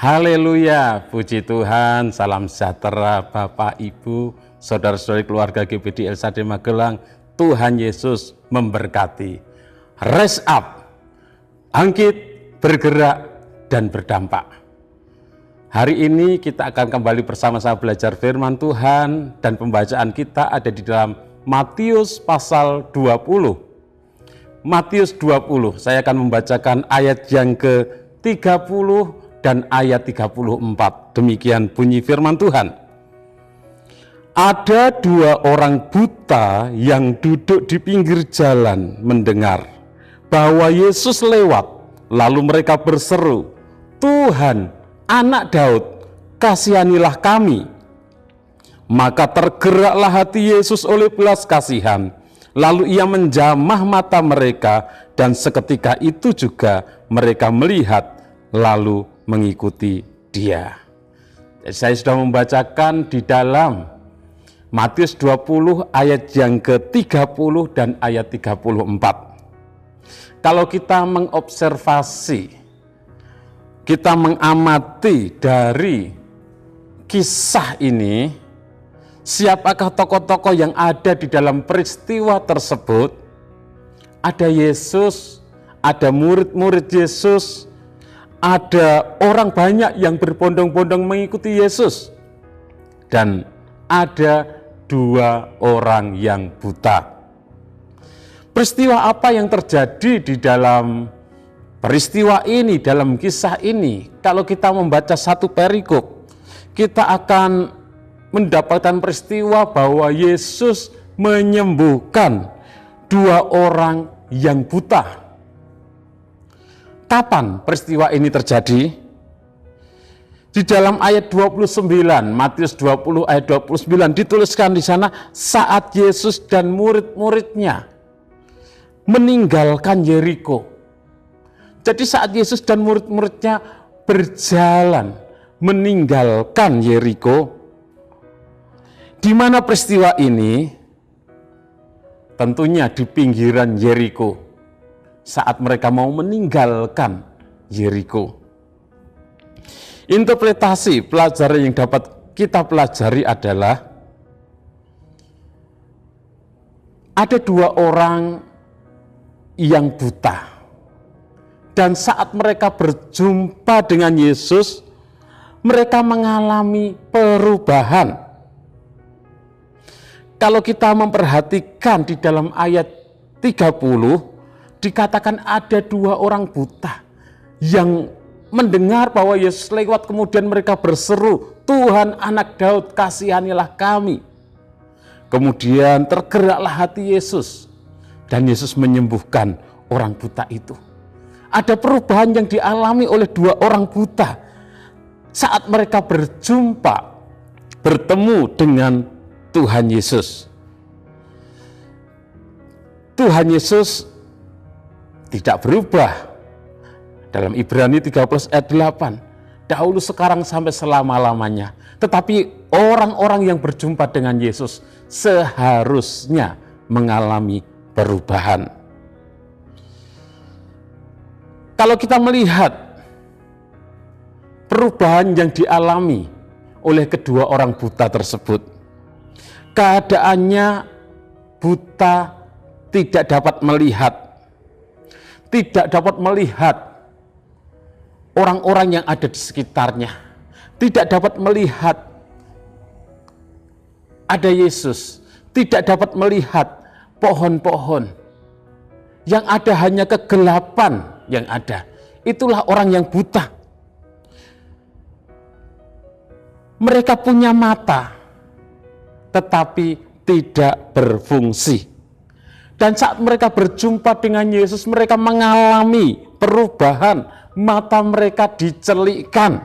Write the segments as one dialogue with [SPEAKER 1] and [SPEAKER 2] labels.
[SPEAKER 1] Haleluya, puji Tuhan, salam sejahtera Bapak, Ibu, saudara-saudari keluarga GBD LSAD Magelang. Tuhan Yesus memberkati. Rise up, bangkit, bergerak, dan berdampak. Hari ini kita akan kembali bersama-sama belajar firman Tuhan, dan pembacaan kita ada di dalam Matius pasal 20. Matius 20, saya akan membacakan ayat yang ke-30 dan ayat 34. Demikian bunyi firman Tuhan. Ada dua orang buta yang duduk di pinggir jalan mendengar bahwa Yesus lewat, lalu mereka berseru, "Tuhan, Anak Daud, kasihanilah kami." Maka tergeraklah hati Yesus oleh belas kasihan, lalu ia menjamah mata mereka, dan seketika itu juga mereka melihat lalu mengikuti dia. Saya sudah membacakan di dalam Matius 20 ayat yang ke-30 dan ayat 34. Kalau kita mengobservasi, kita mengamati dari kisah ini, siapakah tokoh-tokoh yang ada di dalam peristiwa tersebut? Ada Yesus, ada murid-murid Yesus, ada orang banyak yang berbondong-bondong mengikuti Yesus, dan ada dua orang yang buta. Peristiwa apa yang terjadi di dalam peristiwa ini, dalam kisah ini? Kalau kita membaca satu perikop, kita akan mendapatkan peristiwa bahwa Yesus menyembuhkan dua orang yang buta. Kapan peristiwa ini terjadi? Di dalam ayat 29, Matius 20 ayat 29 dituliskan di sana, saat Yesus dan murid-muridnya meninggalkan Yeriko. Jadi saat Yesus dan murid-muridnya berjalan meninggalkan Yeriko, di mana peristiwa ini? Tentunya di pinggiran Yeriko. Saat mereka mau meninggalkan Yeriko. Interpretasi pelajaran yang dapat kita pelajari adalah ada dua orang yang buta, dan saat mereka berjumpa dengan Yesus, mereka mengalami perubahan. Kalau kita memperhatikan di dalam ayat 30, dikatakan ada dua orang buta yang mendengar bahwa Yesus lewat, kemudian mereka berseru, "Tuhan, Anak Daud, kasihanilah kami." Kemudian tergeraklah hati Yesus, dan Yesus menyembuhkan orang buta itu. Ada perubahan yang dialami oleh dua orang buta saat mereka bertemu dengan Tuhan Yesus. Tuhan Yesus tidak berubah. Dalam Ibrani 13 ayat 8, dahulu, sekarang, sampai selama-lamanya. Tetapi orang-orang yang berjumpa dengan Yesus seharusnya mengalami perubahan. Kalau kita melihat perubahan yang dialami oleh kedua orang buta tersebut, keadaannya buta, tidak dapat melihat, orang-orang yang ada di sekitarnya, tidak dapat melihat ada Yesus, tidak dapat melihat pohon-pohon, yang ada hanya kegelapan yang ada. Itulah orang yang buta. Mereka punya mata, tetapi tidak berfungsi. Dan saat mereka berjumpa dengan Yesus, mereka mengalami perubahan. Mata mereka dicelikkan.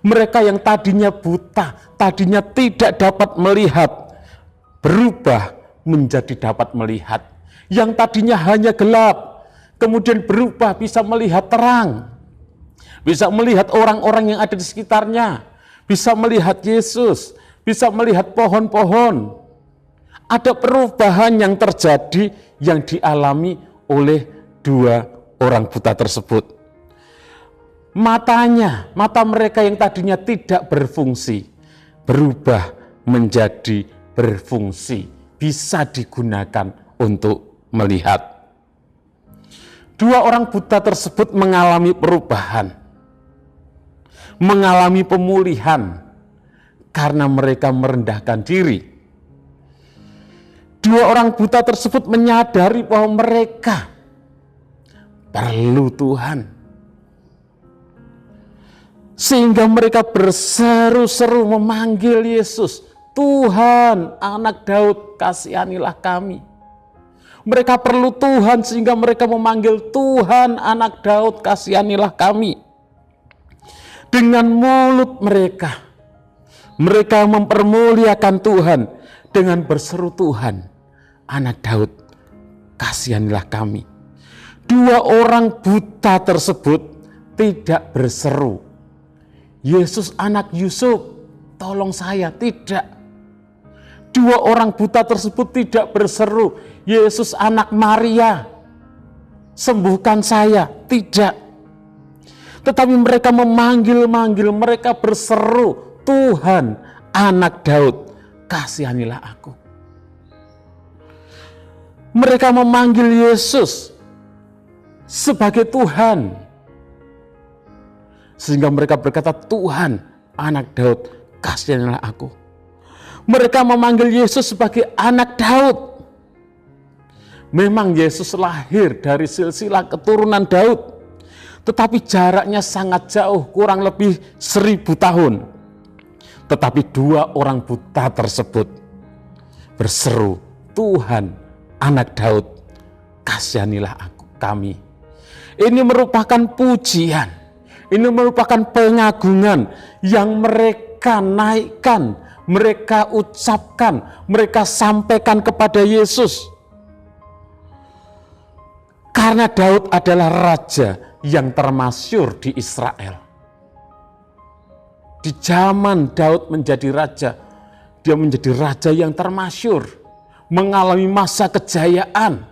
[SPEAKER 1] Mereka yang tadinya buta, tadinya tidak dapat melihat, berubah menjadi dapat melihat. Yang tadinya hanya gelap, kemudian berubah bisa melihat terang. Bisa melihat orang-orang yang ada di sekitarnya. Bisa melihat Yesus, bisa melihat pohon-pohon. Ada perubahan yang terjadi yang dialami oleh dua orang buta tersebut. mata mereka yang tadinya tidak berfungsi, berubah menjadi berfungsi, bisa digunakan untuk melihat. Dua orang buta tersebut mengalami perubahan, mengalami pemulihan karena mereka merendahkan diri. Dua orang buta tersebut menyadari bahwa mereka perlu Tuhan, sehingga mereka berseru-seru memanggil Yesus, Tuhan, Anak Daud, kasihanilah kami. Mereka perlu Tuhan sehingga mereka memanggil, Tuhan, Anak Daud, kasihanilah kami. Dengan mulut mereka mempermuliakan Tuhan dengan berseru, Tuhan, Anak Daud, kasihanilah kami. Dua orang buta tersebut tidak berseru, Yesus anak Yusuf, tolong saya. Tidak. Dua orang buta tersebut tidak berseru, Yesus anak Maria, sembuhkan saya. Tidak. Tetapi mereka memanggil-manggil, mereka berseru, Tuhan, Anak Daud, kasihanilah aku. Mereka memanggil Yesus sebagai Tuhan, sehingga mereka berkata, Tuhan, Anak Daud, kasihanilah aku. Mereka memanggil Yesus sebagai Anak Daud. Memang Yesus lahir dari silsilah keturunan Daud, tetapi jaraknya sangat jauh, kurang lebih 1000 tahun. Tetapi dua orang buta tersebut berseru, Tuhan, Anak Daud, kasihanilah kami. Ini merupakan pujian, ini merupakan pengagungan yang mereka naikkan, mereka ucapkan, mereka sampaikan kepada Yesus. Karena Daud adalah raja yang termasyhur di Israel. Di zaman Daud menjadi raja, dia menjadi raja yang termasyhur, mengalami masa kejayaan.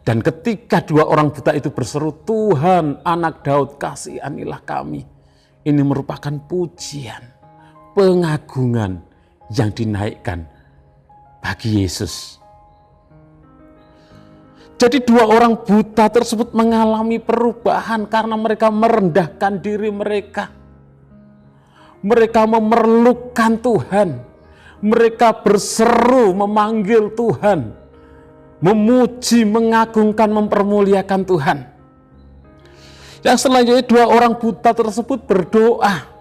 [SPEAKER 1] Dan ketika dua orang buta itu berseru, Tuhan, Anak Daud, kasihanilah kami. Ini merupakan pujian, pengagungan yang dinaikkan bagi Yesus. Jadi dua orang buta tersebut mengalami perubahan karena mereka merendahkan diri mereka. Mereka memerlukan Tuhan. Mereka berseru memanggil Tuhan, memuji, mengagungkan, mempermuliakan Tuhan. Yang selanjutnya dua orang buta tersebut berdoa.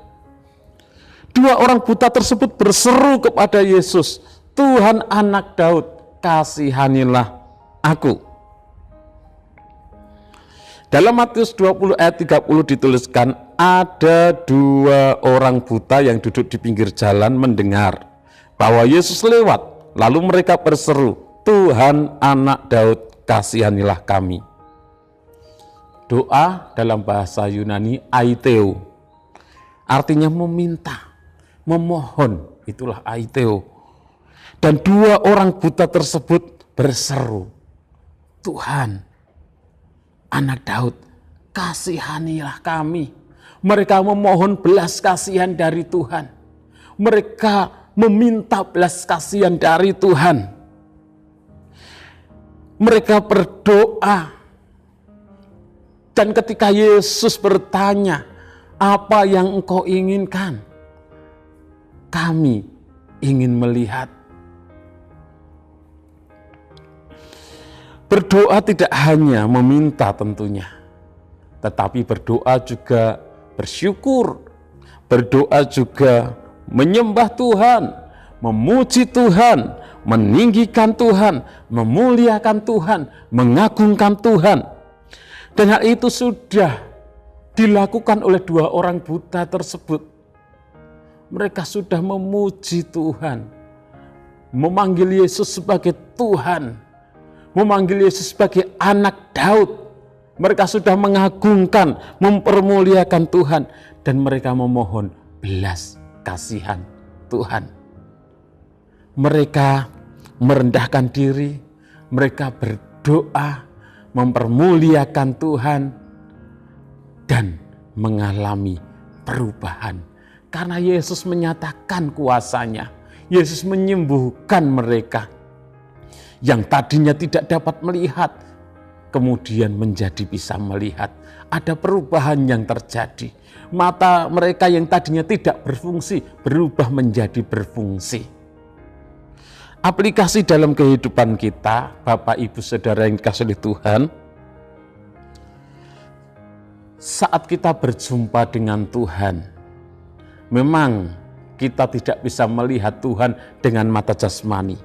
[SPEAKER 1] Dua orang buta tersebut berseru kepada Yesus, Tuhan, Anak Daud, kasihanilah aku. Dalam Matius 20 ayat 30 dituliskan, ada dua orang buta yang duduk di pinggir jalan mendengar bahwa Yesus lewat. Lalu mereka berseru, Tuhan, Anak Daud, kasihanilah kami. Doa dalam bahasa Yunani aiteo, artinya meminta, memohon, itulah aiteo. Dan dua orang buta tersebut berseru, Tuhan, Anak Daud, kasihanilah kami. Mereka memohon belas kasihan dari Tuhan. Mereka meminta belas kasihan dari Tuhan. Mereka berdoa. Dan ketika Yesus bertanya, apa yang engkau inginkan? Kami ingin melihat. Berdoa tidak hanya meminta tentunya, tetapi berdoa juga bersyukur, berdoa juga menyembah Tuhan, memuji Tuhan, meninggikan Tuhan, memuliakan Tuhan, mengagungkan Tuhan. Dan hal itu sudah dilakukan oleh dua orang buta tersebut. Mereka sudah memuji Tuhan, memanggil Yesus sebagai Tuhan, memanggil Yesus sebagai Anak Daud. Mereka sudah mengagungkan, mempermuliakan Tuhan, dan mereka memohon belas kasihan Tuhan. Mereka merendahkan diri, mereka berdoa, mempermuliakan Tuhan, dan mengalami perubahan. Karena Yesus menyatakan kuasanya. Yesus menyembuhkan mereka yang tadinya tidak dapat melihat, kemudian menjadi bisa melihat. Ada perubahan yang terjadi. Mata mereka yang tadinya tidak berfungsi berubah menjadi berfungsi. Aplikasi dalam kehidupan kita, Bapak Ibu Saudara yang dikasihi oleh Tuhan, saat kita berjumpa dengan Tuhan, memang kita tidak bisa melihat Tuhan dengan mata jasmani.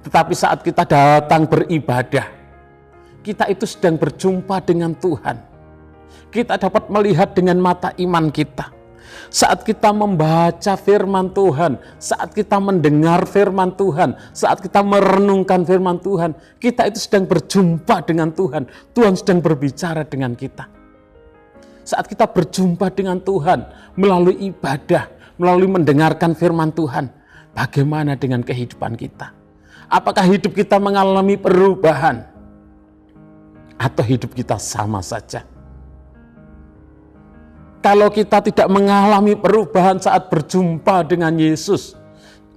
[SPEAKER 1] Tetapi saat kita datang beribadah, kita itu sedang berjumpa dengan Tuhan. Kita dapat melihat dengan mata iman kita. Saat kita membaca firman Tuhan, saat kita mendengar firman Tuhan, saat kita merenungkan firman Tuhan, kita itu sedang berjumpa dengan Tuhan. Tuhan sedang berbicara dengan kita. Saat kita berjumpa dengan Tuhan melalui ibadah, melalui mendengarkan firman Tuhan, bagaimana dengan kehidupan kita? Apakah hidup kita mengalami perubahan? Atau hidup kita sama saja? Kalau kita tidak mengalami perubahan saat berjumpa dengan Yesus,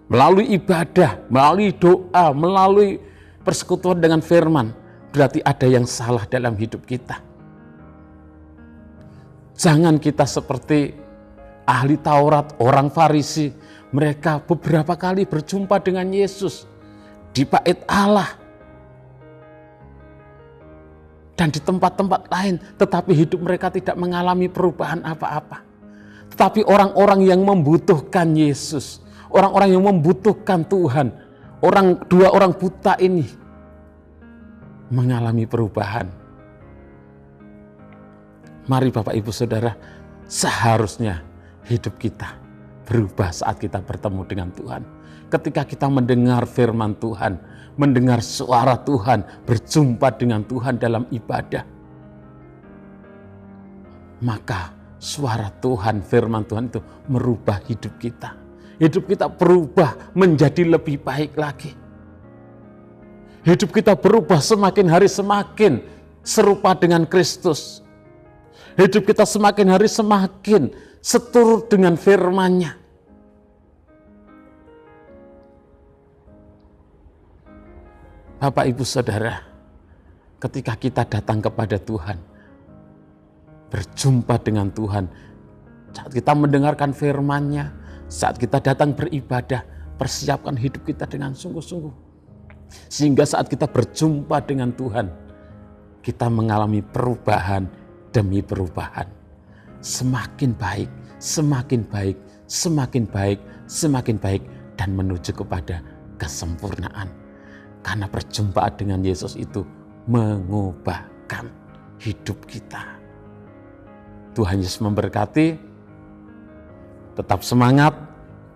[SPEAKER 1] melalui ibadah, melalui doa, melalui persekutuan dengan firman, berarti ada yang salah dalam hidup kita. Jangan kita seperti ahli Taurat, orang Farisi. Mereka beberapa kali berjumpa dengan Yesus di bait Allah dan di tempat-tempat lain, tetapi hidup mereka tidak mengalami perubahan apa-apa. Tetapi orang-orang yang membutuhkan Yesus, orang-orang yang membutuhkan Tuhan, dua orang buta ini mengalami perubahan. Mari Bapak Ibu Saudara, seharusnya hidup kita berubah saat kita bertemu dengan Tuhan. Ketika kita mendengar firman Tuhan, mendengar suara Tuhan, berjumpa dengan Tuhan dalam ibadah, maka suara Tuhan, firman Tuhan itu merubah hidup kita. Hidup kita berubah menjadi lebih baik lagi. Hidup kita berubah semakin hari semakin serupa dengan Kristus. Hidup kita semakin hari semakin seturut dengan firman-Nya. Bapak Ibu Saudara, ketika kita datang kepada Tuhan, berjumpa dengan Tuhan, saat kita mendengarkan firman-Nya, saat kita datang beribadah, persiapkan hidup kita dengan sungguh-sungguh. Sehingga saat kita berjumpa dengan Tuhan, kita mengalami perubahan demi perubahan. Semakin baik, semakin baik, semakin baik, semakin baik, dan menuju kepada kesempurnaan. Karena perjumpaan dengan Yesus itu mengubahkan hidup kita. Tuhan Yesus memberkati, tetap semangat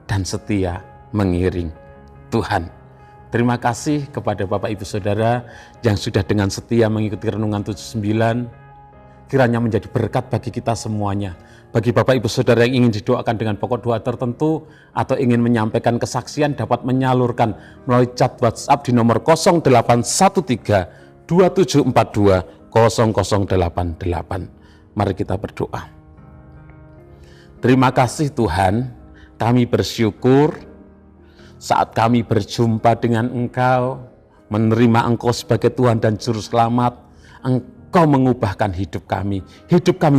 [SPEAKER 1] dan setia mengiring Tuhan. Terima kasih kepada Bapak Ibu Saudara yang sudah dengan setia mengikuti Renungan 79. Kiranya menjadi berkat bagi kita semuanya. Bagi Bapak Ibu Saudara yang ingin didoakan dengan pokok doa tertentu atau ingin menyampaikan kesaksian, dapat menyalurkan melalui chat WhatsApp di nomor 0813 2742 0088. Mari kita berdoa. Terima kasih Tuhan, kami bersyukur saat kami berjumpa dengan Engkau, menerima Engkau sebagai Tuhan dan Juru Selamat. Engkau mengubahkan hidup kami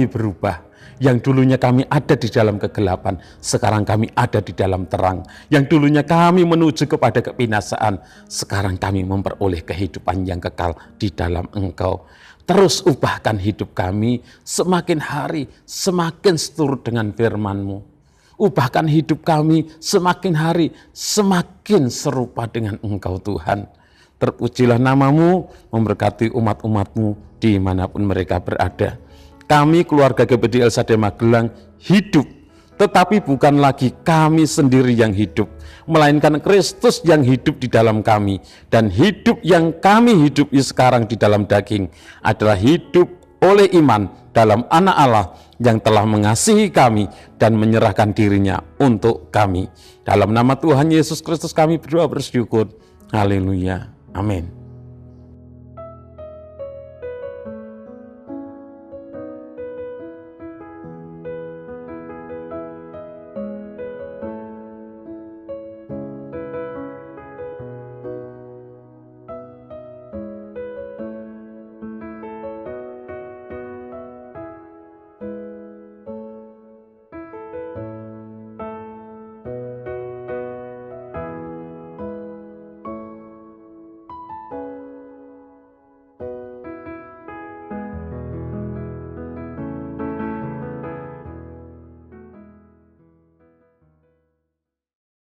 [SPEAKER 1] berubah. Yang dulunya kami ada di dalam kegelapan, sekarang kami ada di dalam terang. Yang dulunya kami menuju kepada kebinasaan, sekarang kami memperoleh kehidupan yang kekal di dalam Engkau. Terus ubahkan hidup kami, semakin hari semakin seturut dengan firman-Mu. Ubahkan hidup kami semakin hari semakin serupa dengan Engkau Tuhan. Terpujilah nama-Mu, memberkati umat-umat-Mu dimanapun mereka berada. Kami keluarga GBD El Shaddai Magelang hidup, tetapi bukan lagi kami sendiri yang hidup, melainkan Kristus yang hidup di dalam kami. Dan hidup yang kami hidupi sekarang di dalam daging adalah hidup oleh iman dalam Anak Allah yang telah mengasihi kami dan menyerahkan dirinya untuk kami. Dalam nama Tuhan Yesus Kristus kami berdoa bersyukur. Haleluya. Amin.